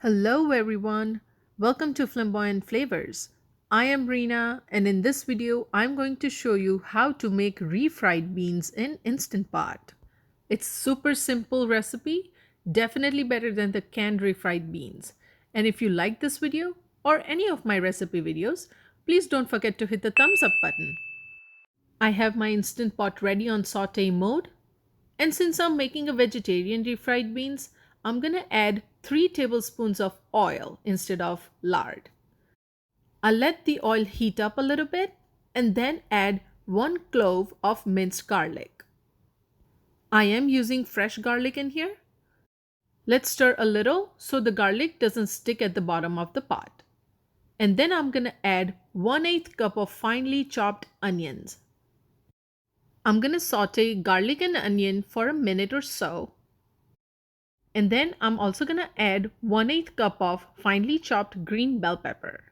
Hello everyone, welcome to Flamboyant Flavors. I am Reena and in this video I'm going to show you how to make refried beans in Instant Pot. It's super simple recipe, definitely better than the canned refried beans. And if you like this video or any of my recipe videos, please don't forget to hit the thumbs up button. I have my Instant Pot ready on saute mode. And since I'm making a vegetarian refried beans, I'm gonna add 3 tablespoons of oil instead of lard. I'll let the oil heat up a little bit and then add 1 clove of minced garlic. I am using fresh garlic in here. Let's stir a little so the garlic doesn't stick at the bottom of the pot. And then I'm gonna add 1/8 cup of finely chopped onions. I'm gonna saute garlic and onion for a minute or so. And then I'm also gonna add 1/8 cup of finely chopped green bell pepper.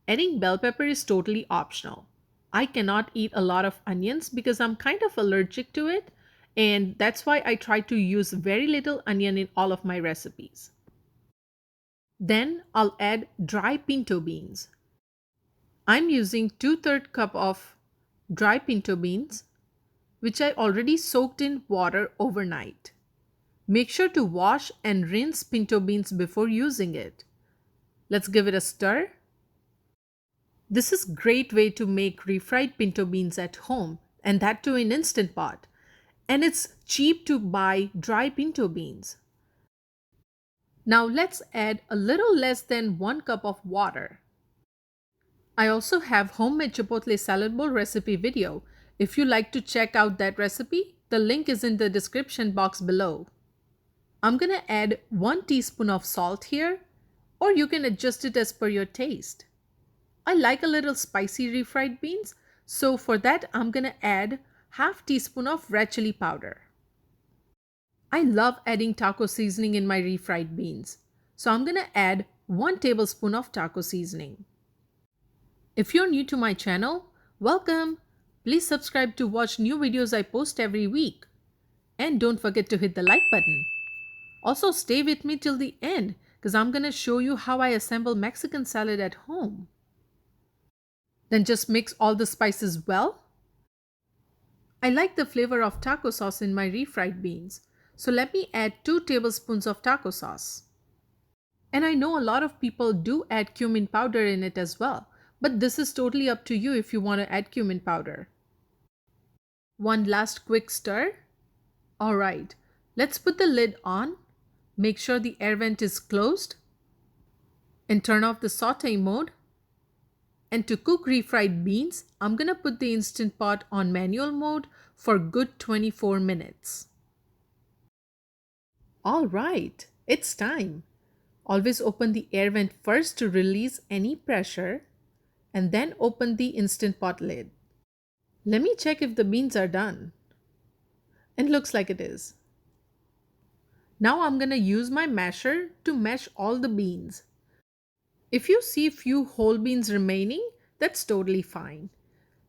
Adding bell pepper is totally optional. I cannot eat a lot of onions because I'm kind of allergic to it, and that's why I try to use very little onion in all of my recipes. Then I'll add dry pinto beans. I'm using 2/3 cup of dry pinto beans, which I already soaked in water overnight. Make sure to wash and rinse pinto beans before using it. Let's give it a stir. This is a great way to make refried pinto beans at home, and that too in Instant Pot. And it's cheap to buy dry pinto beans. Now let's add a little less than 1 cup of water. I also have homemade chipotle salad bowl recipe video. If you like to check out that recipe, the link is in the description box below. I'm gonna add 1 teaspoon of salt here, or you can adjust it as per your taste. I like a little spicy refried beans, so for that I'm gonna add half teaspoon of red chili powder. I love adding taco seasoning in my refried beans, so I'm gonna add 1 tablespoon of taco seasoning. If you're new to my channel, welcome! Please subscribe to watch new videos I post every week. And don't forget to hit the like button. Also stay with me till the end because I'm gonna show you how I assemble Mexican salad at home. Then just mix all the spices well. I like the flavor of taco sauce in my refried beans, so let me add 2 tablespoons of taco sauce. And I know a lot of people do add cumin powder in it as well, but this is totally up to you if you want to add cumin powder. One last quick stir. Alright, let's put the lid on. Make sure the air vent is closed and turn off the saute mode. And to cook refried beans, I'm gonna put the Instant Pot on manual mode for good 24 minutes. Alright, it's time. Always open the air vent first to release any pressure and then open the Instant Pot lid. Let me check if the beans are done. And looks like it is. Now I'm gonna use my masher to mash all the beans. If you see few whole beans remaining, that's totally fine.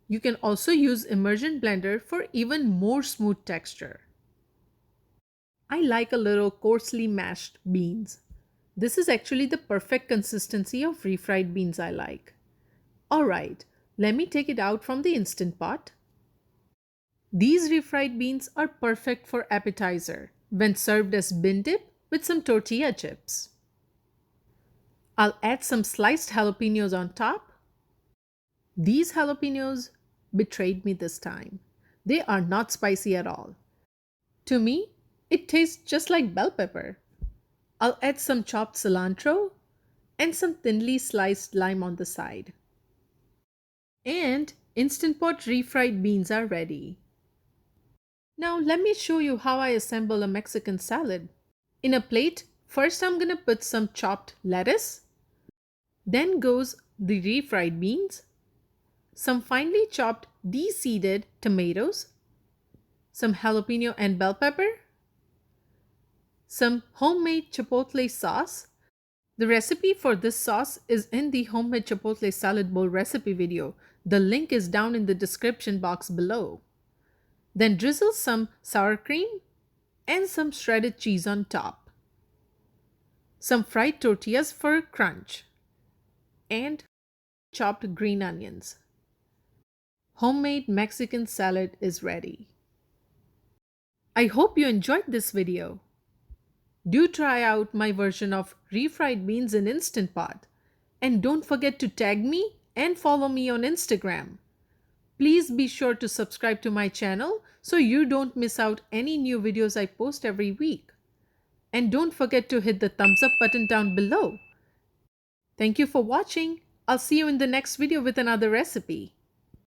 You can also use immersion blender for even more smooth texture. I like a little coarsely mashed beans. This is actually the perfect consistency of refried beans I like. Alright, let me take it out from the Instant Pot. These refried beans are perfect for appetizer when served as bean dip with some tortilla chips. I'll add some sliced jalapenos on top. These jalapenos betrayed me this time. They are not spicy at all. To me, it tastes just like bell pepper. I'll add some chopped cilantro and some thinly sliced lime on the side. And Instant Pot refried beans are ready. Now let me show you how I assemble a Mexican salad. In a plate, first I'm gonna put some chopped lettuce. Then goes the refried beans, some finely chopped de-seeded tomatoes, some jalapeno and bell pepper, some homemade chipotle sauce. The recipe for this sauce is in the homemade chipotle salad bowl recipe video. The link is down in the description box below. Then drizzle some sour cream and some shredded cheese on top. some fried tortillas for crunch, and chopped green onions. Homemade Mexican salad is ready. I hope you enjoyed this video. Do try out my version of refried beans in Instant Pot. And don't forget to tag me and follow me on Instagram. Please be sure to subscribe to my channel so you don't miss out any new videos I post every week. And don't forget to hit the thumbs up button down below. Thank you for watching. I'll see you in the next video with another recipe.